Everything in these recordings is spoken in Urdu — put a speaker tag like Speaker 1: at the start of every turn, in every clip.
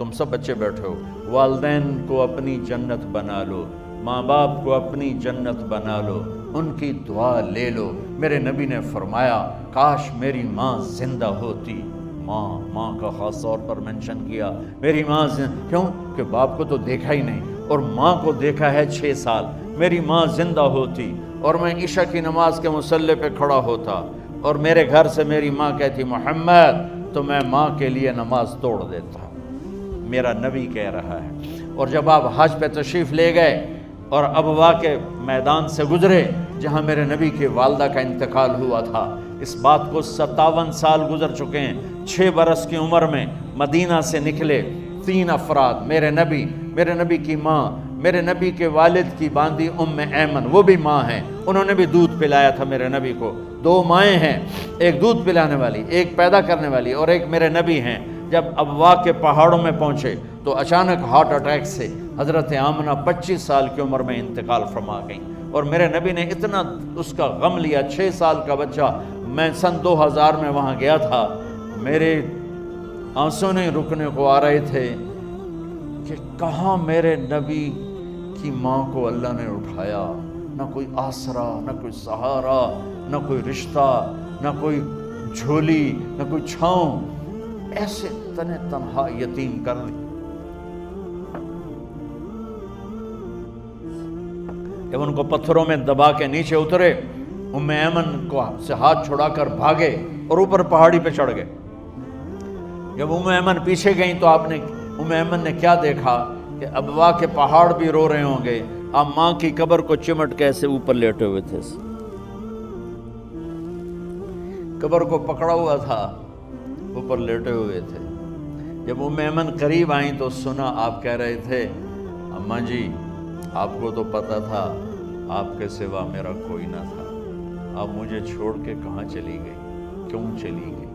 Speaker 1: تم سب بچے بیٹھے ہو، والدین کو اپنی جنت بنا لو، ماں باپ کو اپنی جنت بنا لو، ان کی دعا لے لو۔ میرے نبی نے فرمایا کاش میری ماں زندہ ہوتی۔ ماں کا خاص طور پر منشن کیا، میری ماں کیوں کہ باپ کو تو دیکھا ہی نہیں، اور ماں کو دیکھا ہے 6 سال۔ میری ماں زندہ ہوتی اور میں عشاء کی نماز کے مصلی پہ کھڑا ہوتا اور میرے گھر سے میری ماں کہتی محمد، تو میں ماں کے لیے نماز توڑ دیتا۔ میرا نبی کہہ رہا ہے۔ اور جب آپ حج پہ تشریف لے گئے اور ابوا کے میدان سے گزرے جہاں میرے نبی کی والدہ کا انتقال ہوا تھا، اس بات کو 57 سال گزر چکے ہیں۔ 6 برس کی عمر میں مدینہ سے نکلے 3 افراد، میرے نبی کی ماں، میرے نبی کے والد کی باندی ام ایمن، وہ بھی ماں ہیں، انہوں نے بھی دودھ پلایا تھا میرے نبی کو۔ 2 مائیں ہیں، ایک دودھ پلانے والی، ایک پیدا کرنے والی، اور ایک میرے نبی ہیں۔ جب ابوا کے پہاڑوں میں پہنچے تو اچانک ہارٹ اٹیک سے حضرت آمنہ 25 سال کی عمر میں انتقال فرما گئیں، اور میرے نبی نے اتنا اس کا غم لیا۔ 6 سال کا بچہ، میں سن 2000 میں وہاں گیا تھا، میرے آنسوں نہیں رکنے کو آ رہے تھے کہ کہاں میرے نبی کی ماں کو اللہ نے اٹھایا، نہ کوئی آسرا، نہ کوئی سہارا، نہ کوئی رشتہ، نہ کوئی جھولی، نہ کوئی چھاؤں، ایسے تنے تنہا یتیم کر دی۔ جب ان کو پتھروں میں دبا کے نیچے اترے، ام ایمن کو سے ہاتھ چھڑا کر بھاگے اور اوپر پہاڑی پہ چڑھ گئے۔ جب ام ایمن پیچھے گئیں تو ام ایمن نے کیا دیکھا کہ ابوا کے پہاڑ بھی رو رہے ہوں گے، آپ ماں کی قبر کو چمٹ کے ایسے اوپر لیٹے ہوئے تھے، قبر کو پکڑا ہوا تھا، اوپر لیٹے ہوئے تھے۔ جب ام ایمن قریب آئیں تو سنا آپ کہہ رہے تھے اماں جی، آپ کو تو پتا تھا آپ کے سوا میرا کوئی نہ تھا، آپ مجھے چھوڑ کے کہاں چلی گئی، کیوں چلی گئی؟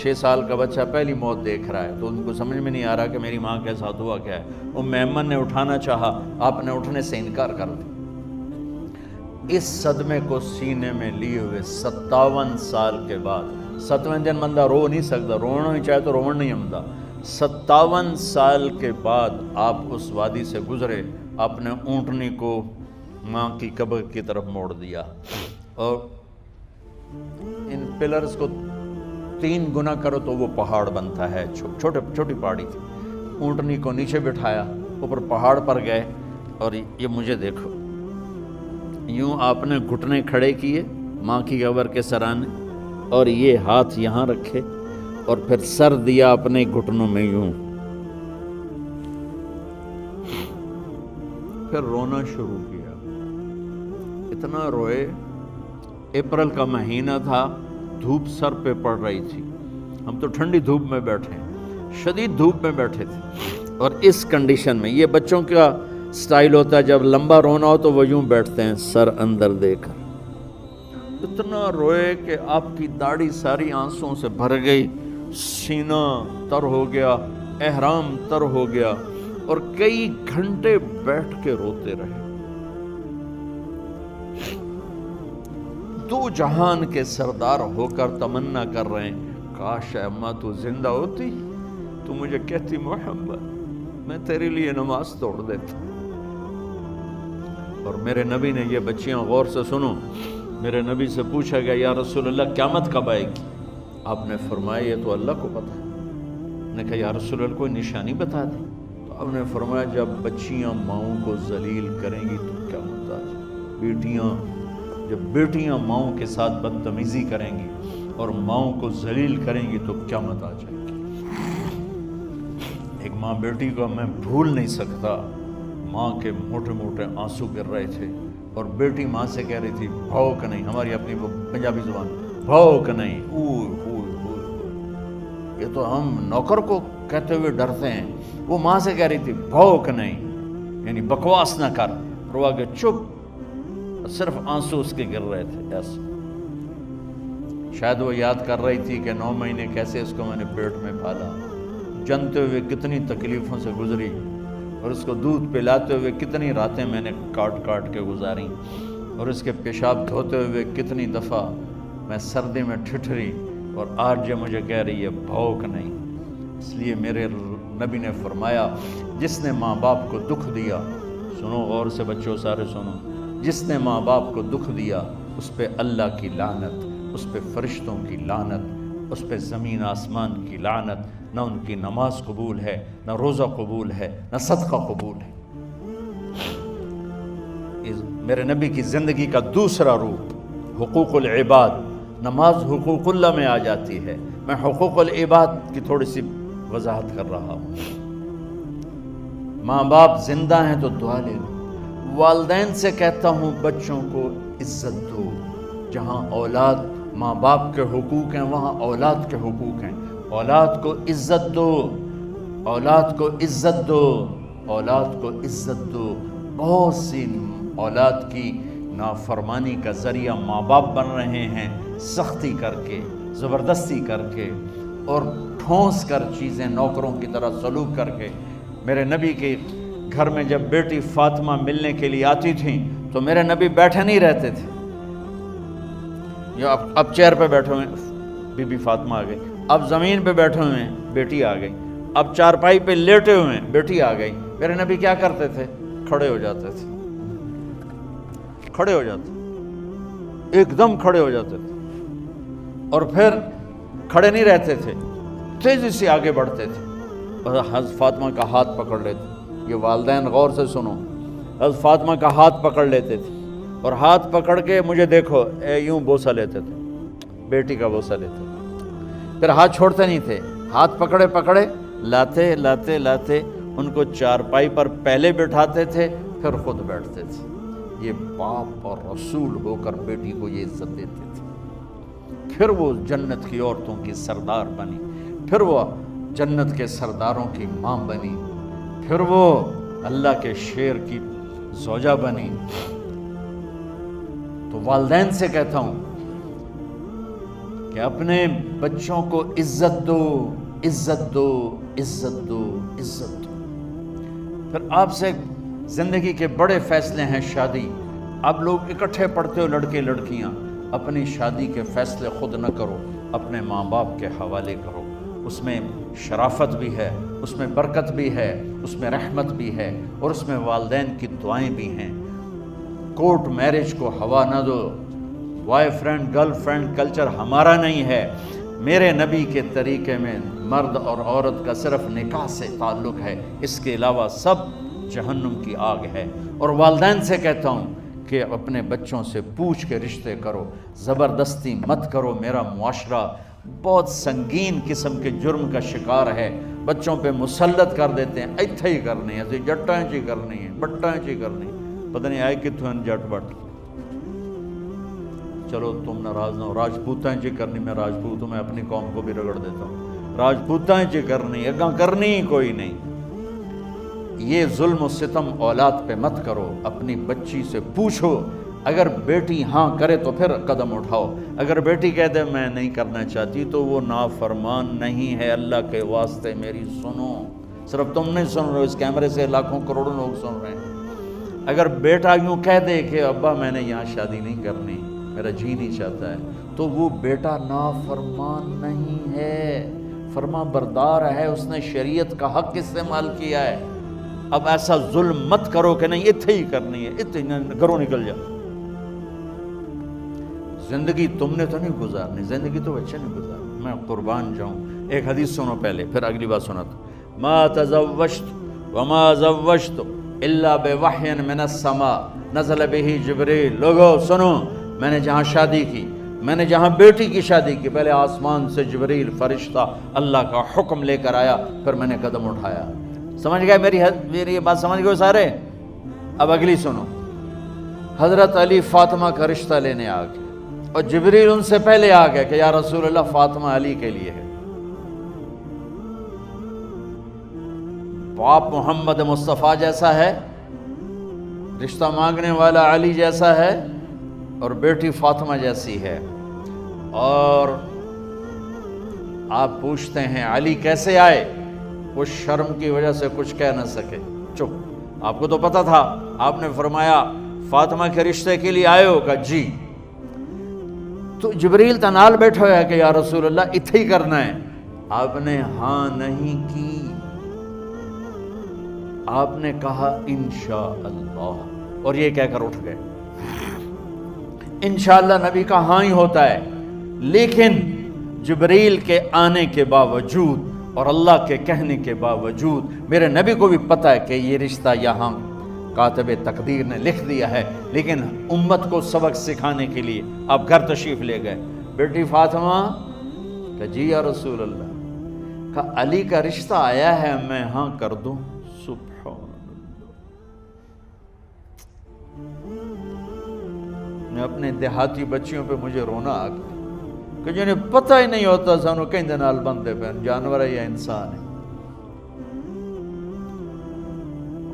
Speaker 1: 6 سال کا بچہ پہلی موت دیکھ رہا ہے تو ان کو سمجھ میں نہیں آ رہا کہ میری ماں کے ساتھ ہوا کیا ہے۔ ام ایمن نے اٹھانا چاہا، آپ نے اٹھنے سے انکار کر دیا۔ اس صدمے کو سینے میں لیے ہوئے 57 سال کے بعد، 7ویں دن بندہ رو نہیں سکتا، رونا ہی چاہے تو رونا نہیں آمدا، 57 سال کے بعد آپ اس وادی سے گزرے، اپنے اونٹنی کو ماں کی قبر کی طرف موڑ دیا، اور ان پلرز کو 3 گنا کرو تو وہ پہاڑ بنتا ہے، چھوٹی پہاڑی تھی۔ اونٹنی کو نیچے بٹھایا، اوپر پہاڑ پر گئے، اور یہ مجھے دیکھو، یوں آپ نے گھٹنے کھڑے کیے ماں کی قبر کے سرانے، اور یہ ہاتھ یہاں رکھے، اور پھر سر دیا اپنے گھٹنوں میں یوں، پھر رونا شروع کیا۔ اتنا روئے، اپریل کا مہینہ تھا، دھوپ سر پہ پڑ رہی تھی، ہم تو ٹھنڈی دھوپ میں بیٹھے ہیں، شدید دھوپ میں بیٹھے تھے، اور اس کنڈیشن میں یہ بچوں کا سٹائل ہوتا ہے، جب لمبا رونا ہو تو وہ یوں بیٹھتے ہیں سر اندر دے کر۔ اتنا روئے کہ آپ کی داڑھی ساری آنسوں سے بھر گئی، سینہ تر ہو گیا، احرام تر ہو گیا، اور کئی گھنٹے بیٹھ کے روتے رہے۔ 2 جہان کے سردار ہو کر تمنا کر رہے ہیں کاش اماں تو زندہ ہوتی، تو مجھے کہتی محمد، میں تیرے لیے نماز توڑ دیتا۔ اور میرے نبی نے، یہ بچیاں غور سے سنو، میرے نبی سے پوچھا گیا یا رسول اللہ قیامت کب آئے گی؟ آپ نے فرمایا یہ تو اللہ کو پتہ ہے۔ نے کہا یا رسول اللہ کوئی نشانی بتا دیں؟ تو آپ نے فرمایا جب بچیاں ماؤں کو ذلیل کریں گی تو قیامت آ جائے۔ جب بیٹیاں ماؤں کے ساتھ بدتمیزی کریں گی اور ماؤں کو ذلیل کریں گی تو قیامت آ جائے گی۔ ایک ماں بیٹی کو میں بھول نہیں سکتا، ماں کے موٹے موٹے آنسو گر رہے تھے، اور بیٹی ماں سے کہہ رہی تھی بھوک نہیں، ہماری اپنی پنجابی زبان، بھوک نہیں، یہ تو ہم نوکر کو کہتے ہوئے ڈرتے ہیں، وہ ماں سے کہہ رہی تھی بھوک نہیں، یعنی بکواس نہ کر، روا کے چپ، صرف آنسو اس کے گر رہے تھے ایسے۔ شاید وہ یاد کر رہی تھی کہ 9 مہینے کیسے اس کو میں نے پیٹ میں پالا، جنتے ہوئے کتنی تکلیفوں سے گزری، اور اس کو دودھ پلاتے ہوئے کتنی راتیں میں نے کاٹ کاٹ کے گزاری، اور اس کے پیشاب دھوتے ہوئے کتنی دفعہ میں سردی میں ٹھٹھری، اور آج یہ مجھے کہہ رہی ہے بھوک نہیں۔ اس لیے میرے نبی نے فرمایا جس نے ماں باپ کو دکھ دیا، سنو غور سے بچوں سارے سنو، جس نے ماں باپ کو دکھ دیا اس پہ اللہ کی لعنت، اس پہ فرشتوں کی لعنت، اس پہ زمین آسمان کی لعنت، نہ ان کی نماز قبول ہے، نہ روزہ قبول ہے، نہ صدقہ قبول ہے۔ میرے نبی کی زندگی کا دوسرا روپ حقوق العباد، نماز حقوق اللہ میں آ جاتی ہے، میں حقوق العباد کی تھوڑی سی وضاحت کر رہا ہوں۔ ماں باپ زندہ ہیں تو دعا لے لو۔ والدین سے کہتا ہوں بچوں کو عزت دو، جہاں اولاد ماں باپ کے حقوق ہیں وہاں اولاد کے حقوق ہیں، اولاد کو عزت دو، اولاد کو عزت دو، اولاد کو عزت دو۔ بہت سی اولاد کی نافرمانی کا ذریعہ ماں باپ بن رہے ہیں، سختی کر کے، زبردستی کر کے اور ٹھونس کر چیزیں نوکروں کی طرح سلوک کر کے۔ میرے نبی کے گھر میں جب بیٹی فاطمہ ملنے کے لیے آتی تھیں تو میرے نبی بیٹھے نہیں رہتے تھے، اب چیئر پہ بیٹھے ہوئے بی بی فاطمہ آ گئی، اب زمین پہ بیٹھے ہوئے ہیں بیٹی آ گئی، اب چارپائی پہ لیٹے ہوئے ہیں بیٹی آ گئی۔ میرے نبی کیا کرتے تھے؟ کھڑے ہو جاتے تھے، کھڑے ہو جاتے، ایک دم کھڑے ہو جاتے تھے، اور پھر کھڑے نہیں رہتے تھے، تیزی سے آگے بڑھتے تھے، حضرت فاطمہ کا ہاتھ پکڑ لیتے۔ یہ والدین غور سے سنو، حضرت فاطمہ کا ہاتھ پکڑ لیتے تھے اور ہاتھ پکڑ کے مجھے دیکھو یوں بوسہ لیتے تھے، بیٹی کا بوسہ لیتے تھے، پھر ہاتھ چھوڑتے نہیں تھے، ہاتھ پکڑے پکڑے لاتے لاتے لاتے ان کو چارپائی پر پہلے بٹھاتے تھے پھر خود بیٹھتے تھے۔ یہ باپ اور رسول ہو کر بیٹی کو یہ عزت دیتے تھے۔ پھر وہ جنت کی عورتوں کی سردار بنی، پھر وہ جنت کے سرداروں کی ماں بنی، پھر وہ اللہ کے شیر کی زوجہ بنی۔ تو والدین سے کہتا ہوں کہ اپنے بچوں کو عزت دو، عزت دو، عزت دو، عزت دو۔ پھر آپ سے زندگی کے بڑے فیصلے ہیں شادی۔ اب لوگ اکٹھے پڑھتے ہو لڑکے لڑکیاں، اپنی شادی کے فیصلے خود نہ کرو، اپنے ماں باپ کے حوالے کرو۔ اس میں شرافت بھی ہے، اس میں برکت بھی ہے، اس میں رحمت بھی ہے، اور اس میں والدین کی دعائیں بھی ہیں۔ کورٹ میرج کو ہوا نہ دو، boyfriend girlfriend culture ہمارا نہیں ہے۔ میرے نبی کے طریقے میں مرد اور عورت کا صرف نکاح سے تعلق ہے، اس کے علاوہ سب جہنم کی آگ ہے۔ اور والدین سے کہتا ہوں کہ اپنے بچوں سے پوچھ کے رشتے کرو، زبردستی مت کرو۔ میرا معاشرہ بہت سنگین قسم کے جرم کا شکار ہے، بچوں پہ مسلط کر دیتے ہیں، ایتھے ہی کرنی ہے، جٹائیں چی کرنی ہے، بٹائیں چی کرنی ہے، پتہ نہیں آئے کتوں جٹ بٹ۔ چلو تم ناراض نہ ہو، راجپوتائیں چی کرنی، میں راجپوت ہوں، میں اپنی قوم کو بھی رگڑ دیتا ہوں، راجپوتائیں چی کرنی، اگاں کرنی ہی کوئی نہیں۔ یہ ظلم و ستم اولاد پہ مت کرو، اپنی بچی سے پوچھو، اگر بیٹی ہاں کرے تو پھر قدم اٹھاؤ، اگر بیٹی کہہ دے میں نہیں کرنا چاہتی تو وہ نافرمان نہیں ہے۔ اللہ کے واسطے میری سنو، صرف تم نہیں سن رہے ہو، اس کیمرے سے لاکھوں کروڑوں لوگ سن رہے ہیں۔ اگر بیٹا یوں کہہ دے کہ ابا میں نے یہاں شادی نہیں کرنی، میرا جی نہیں چاہتا ہے، تو وہ بیٹا نافرمان نہیں ہے، فرما بردار ہے، اس نے شریعت کا حق استعمال کیا ہے۔ اب ایسا ظلم مت کرو کہ نہیں اتھے ہی کرنی ہے، اتھے گھروں نکل جا۔ زندگی تم نے تو نہیں گزارنی، زندگی تو بچے نے گزارنی، میں قربان جاؤں۔ ایک حدیث سنو پہلے، پھر اگلی بات سناتا ہوں۔ ما تزوجت وما زوجت الا بوحی من السماء نزل به جبریل۔ لوگو سنو، میں نے جہاں شادی کی، میں نے جہاں بیٹی کی شادی کی، پہلے آسمان سے جبریل فرشتہ اللہ کا حکم لے کر آیا، پھر میں نے قدم اٹھایا۔ سمجھ گئے میری یہ بات سمجھ گئے سارے؟ اب اگلی سنو۔ حضرت علی فاطمہ کا رشتہ لینے آ گئے، اور جبریل ان سے پہلے آ گیا کہ یا رسول اللہ فاطمہ علی کے لیے ہے۔ باپ محمد مصطفیٰ جیسا ہے، رشتہ مانگنے والا علی جیسا ہے، اور بیٹی فاطمہ جیسی ہے۔ اور آپ پوچھتے ہیں علی کیسے آئے؟ وہ شرم کی وجہ سے کچھ کہہ نہ سکے، چپ۔ آپ کو تو پتا تھا، آپ نے فرمایا فاطمہ کے رشتے کے لیے آئے ہو؟ کہا جی۔ تو جبریل تنال بیٹھا ہے کہ یا رسول اللہ اتھے ہی کرنا ہے۔ آپ نے ہاں نہیں کی، آپ نے کہا انشاءاللہ، اور یہ کہہ کر اٹھ گئے۔ انشاءاللہ نبی کا ہاں ہی ہوتا ہے، لیکن جبریل کے آنے کے باوجود اور اللہ کے کہنے کے باوجود میرے نبی کو بھی پتہ ہے کہ یہ رشتہ یہاں کاتب تقدیر نے لکھ دیا ہے، لیکن امت کو سبق سکھانے کے لیے آپ گھر تشریف لے گئے۔ بیٹی فاطمہ کہ جی یا رسول اللہ، کہ علی کا رشتہ آیا ہے، میں ہاں کر دوں؟ سبحان اللہ۔ میں اپنے دیہاتی بچیوں پہ مجھے رونا آ گیا کہ جنہیں پتہ ہی نہیں ہوتا سانو کہیں نال بندے پہ جانور ہے یا انسان ہے۔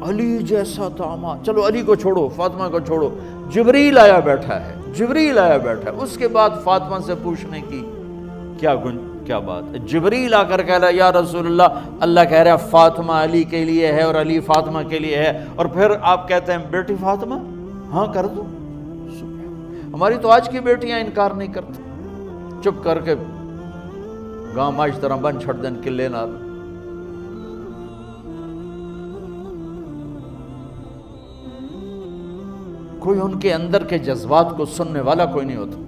Speaker 1: علی جیسا داماد، چلو علی کو چھوڑو، فاطمہ کو چھوڑو، جبریل آیا بیٹھا ہے، جبریل آیا بیٹھا ہے۔ اس کے بعد فاطمہ سے پوچھنے کی کیا بات ہے؟ جبریل آ کر کہہ رہا ہے یا رسول اللہ، اللہ کہہ رہا ہے فاطمہ علی کے لیے ہے اور علی فاطمہ کے لیے ہے، اور پھر آپ کہتے ہیں بیٹی فاطمہ ہاں کر دو۔ ہماری تو آج کی بیٹیاں انکار نہیں کرتی، چپ کر کے گاں ماج طرح بن چھڑ دن کلے نال۔ کوئی ان کے اندر کے جذبات کو سننے والا کوئی نہیں ہوتا،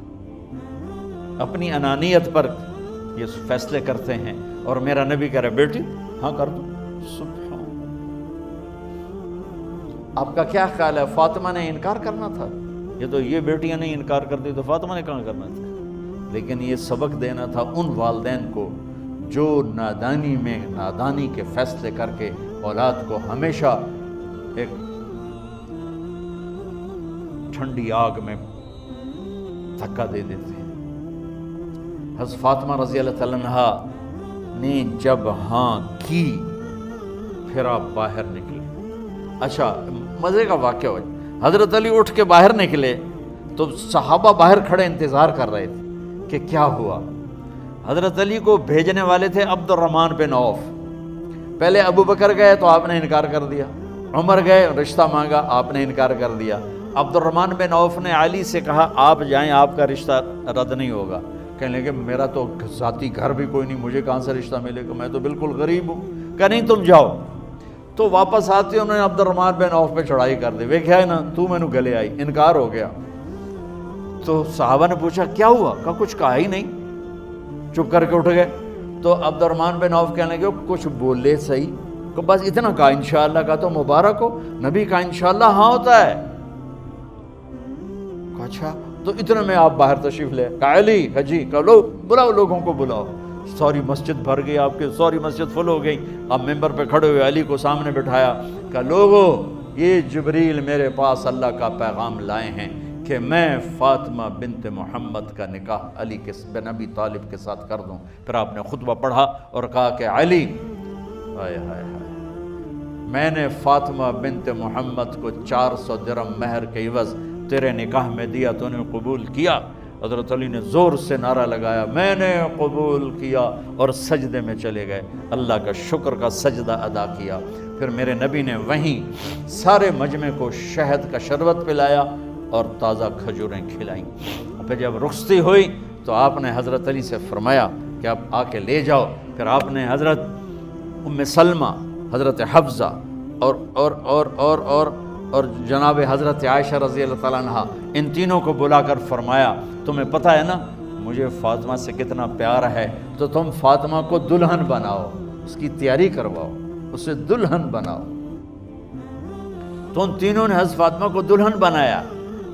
Speaker 1: اپنی انانیت پر یہ فیصلے کرتے ہیں، اور میرا نبی کہہ رہا ہے بیٹی ہاں کر دو۔ سبحان اللہ۔ آپ کا کیا خیال ہے فاطمہ نے انکار کرنا تھا؟ یہ تو یہ بیٹیاں نہیں انکار کرتی تو فاطمہ نے کہاں کرنا تھا؟ لیکن یہ سبق دینا تھا ان والدین کو جو نادانی میں نادانی کے فیصلے کر کے اولاد کو ہمیشہ ایک ٹھنڈی آگ میں دھکا دے دیتے ہیں۔ حضرت فاطمہ رضی اللہ تعالیٰ عنہ نے جب ہاں کی پھر آپ باہر نکلے۔ اچھا مزے کا واقعہ ہو، حضرت علی اٹھ کے باہر نکلے تو صحابہ باہر کھڑے انتظار کر رہے تھے کہ کیا ہوا۔ حضرت علی کو بھیجنے والے تھے عبد الرحمن بن عوف، پہلے ابو بکر گئے تو آپ نے انکار کر دیا، عمر گئے رشتہ مانگا، آپ نے انکار کر دیا۔ عبد الرحمن بن عوف نے علی سے کہا آپ جائیں، آپ کا رشتہ رد نہیں ہوگا۔ کہنے لگے میرا تو ذاتی گھر بھی کوئی نہیں، مجھے کہاں سے رشتہ ملے گا، میں تو بالکل غریب ہوں۔ کہ نہیں تم جاؤ۔ تو واپس آتے انہوں نے عبد الرحمن بن عوف پہ چڑھائی کر دی، ویکھیا ہے نا تو میں نو گلے آئی، انکار ہو گیا۔ تو صحابہ نے پوچھا کیا ہوا؟ کہا کچھ کہا ہی نہیں، چپ کر کے اٹھ گئے۔ تو عبد الرحمن بن عوف کہنے لگے کچھ بولے صحیح، کہ بس اتنا کہا انشاءاللہ کا تو مبارک ہو، نبی کا انشاءاللہ ہاں ہوتا ہے۔ کہا اچھا، تو اتنے میں آپ باہر تشریف لے۔ کہا علی جی، کہا لو بلاؤ، لوگوں کو بلاؤ۔ ساری مسجد بھر گئی، آپ کے ساری مسجد فل ہو گئی۔ آپ ممبر پہ کھڑے ہوئے علی کو سامنے بٹھایا، کہا لوگو یہ جبریل میرے پاس اللہ کا پیغام لائے ہیں کہ میں فاطمہ بنت محمد کا نکاح علی کے بن ابی طالب کے ساتھ کر دوں۔ پھر آپ نے خطبہ پڑھا اور کہا کہ علی ہائے ہائے ہائے، میں نے فاطمہ بنت محمد کو 400 درہم مہر کے عوض تیرے نکاح میں دیا، تو نے قبول کیا؟ حضرت علی نے زور سے نعرہ لگایا میں نے قبول کیا، اور سجدے میں چلے گئے، اللہ کا شکر کا سجدہ ادا کیا۔ پھر میرے نبی نے وہیں سارے مجمع کو شہد کا شربت پلایا اور تازہ کھجوریں کھلائیں۔ پھر جب رخصتی ہوئی تو آپ نے حضرت علی سے فرمایا کہ آپ آ کے لے جاؤ۔ پھر آپ نے حضرت ام سلمہ، حضرت حفصہ اور جناب حضرت عائشہ رضی اللہ تعالیٰ عنہ، ان تینوں کو بلا کر فرمایا تمہیں پتہ ہے نا مجھے فاطمہ سے کتنا پیار ہے، تو تم فاطمہ کو دلہن بناؤ، اس کی تیاری کرواؤ، اسے دلہن بناؤ۔ تو ان تینوں نے حضرت فاطمہ کو دلہن بنایا۔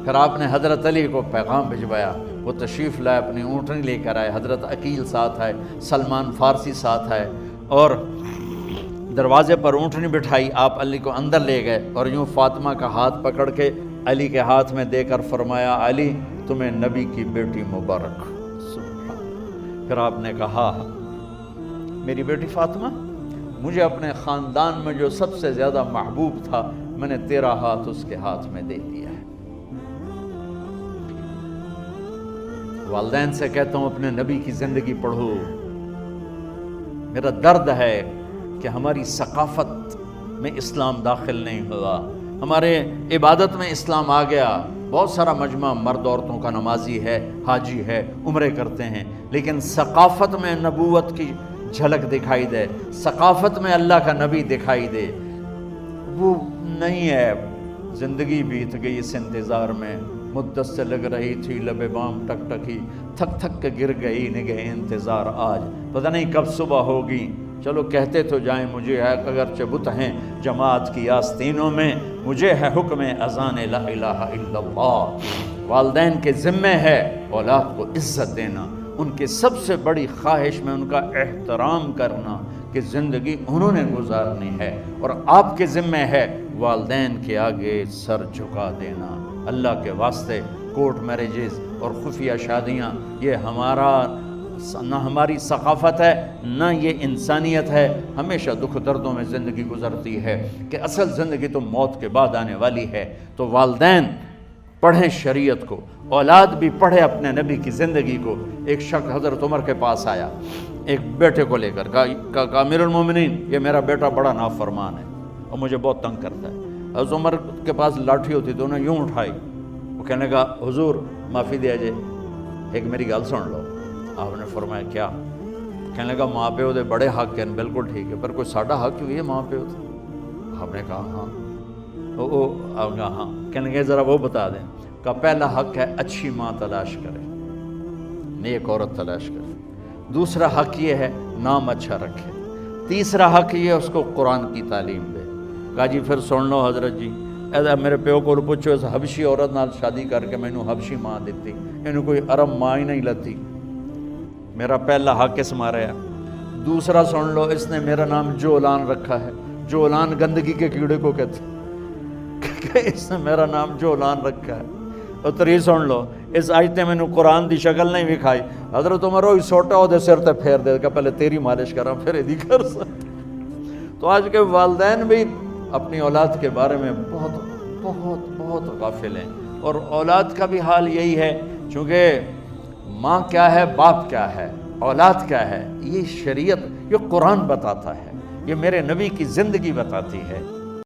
Speaker 1: پھر آپ نے حضرت علی کو پیغام بھجوایا، وہ تشریف لائے، اپنی اونٹنی لے کر آئے، حضرت عقیل ساتھ ہے، سلمان فارسی ساتھ ہے، اور دروازے پر اونٹنی بٹھائی، آپ علی کو اندر لے گئے اور یوں فاطمہ کا ہاتھ پکڑ کے علی کے ہاتھ میں دے کر فرمایا علی تمہیں نبی کی بیٹی مبارک۔ پھر آپ نے کہا میری بیٹی فاطمہ، مجھے اپنے خاندان میں جو سب سے زیادہ محبوب تھا میں نے تیرا ہاتھ اس کے ہاتھ میں دے دیا ہے۔ والدین سے کہتا ہوں اپنے نبی کی زندگی پڑھو۔ میرا درد ہے کہ ہماری ثقافت میں اسلام داخل نہیں ہوا، ہمارے عبادت میں اسلام آ گیا۔ بہت سارا مجمع مرد عورتوں کا نمازی ہے، حاجی ہے، عمرے کرتے ہیں، لیکن ثقافت میں نبوت کی جھلک دکھائی دے، ثقافت میں اللہ کا نبی دکھائی دے۔ وہ نہیں ہے. زندگی بیت گئی اس انتظار میں، مدت سے لگ رہی تھی لب بام ٹک ٹکی، تھک تھک کے گر گئی نگہ انتظار آج، پتہ نہیں کب صبح ہوگی. چلو کہتے تو جائیں مجھے ہے اگرچہ بت ہیں جماعت کی آستینوں میں، مجھے ہے حکم اذان لا الہ الا اللہ. والدین کے ذمے ہے اولاد کو عزت دینا، ان کی سب سے بڑی خواہش میں ان کا احترام کرنا کہ زندگی انہوں نے گزارنی ہے، اور آپ کے ذمے ہے والدین کے آگے سر جھکا دینا. اللہ کے واسطے کورٹ میرجز اور خفیہ شادیاں یہ نہ ہماری ثقافت ہے نہ یہ انسانیت ہے. ہمیشہ دکھ دردوں میں زندگی گزرتی ہے کہ اصل زندگی تو موت کے بعد آنے والی ہے. تو والدین پڑھیں شریعت کو، اولاد بھی پڑھے اپنے نبی کی زندگی کو. ایک شخص حضرت عمر کے پاس آیا ایک بیٹے کو لے کر، کہا امیر المومنین یہ میرا بیٹا بڑا نافرمان ہے اور مجھے بہت تنگ کرتا ہے. حضرت عمر کے پاس لاٹھی ہوتی تو انہوں نے یوں اٹھائی. وہ کہنے لگا حضور معافی دیا جائے، ایک میری گل سن لو. آپ نے فرمایا کیا؟ کہنے لگا ماں پیو دے بڑے حق ہیں، بالکل ٹھیک ہے، پر کوئی ساڈا حق کیوں ہے ماں پیو دے؟ آپ نے کہا ہاں. آپ نے کہا ہاں. کہنے لگے ذرا وہ بتا دیں. کہا پہلا حق ہے اچھی ماں تلاش کرے، نیک عورت تلاش کرے. دوسرا حق یہ ہے نام اچھا رکھے. تیسرا حق یہ ہے اس کو قرآن کی تعلیم دے. کہا جی پھر سن لو حضرت جی، ایسا میرے پیو کو پوچھو اس حبشی عورت نال شادی کر کے مینوں حبشی ماں دیتی، انہوں کوئی عرب ماں ہی نہیں لتی. میرا پہلا حق اس مارا ہے. دوسرا سن لو، اس نے میرا نام جولان رکھا ہے. جولان گندگی کے کیڑے کو کہتے کہ اس نے میرا نام جولان رکھا ہے. اور تری سن لو، اس آیت نے مینوں قرآن دی شکل نہیں وکھائی. حضرت عمر ہوئی سوٹا وہ سر تے پھیر دے کہ پہلے تیری مالش کراں پھر ایدی کر سکتا. تو آج کے والدین بھی اپنی اولاد کے بارے میں بہت بہت بہت غافل ہیں، اور اولاد کا بھی حال یہی ہے. چونکہ ماں کیا ہے، باپ کیا ہے، اولاد کیا ہے، یہ شریعت، یہ قرآن بتاتا ہے، یہ میرے نبی کی زندگی بتاتی ہے.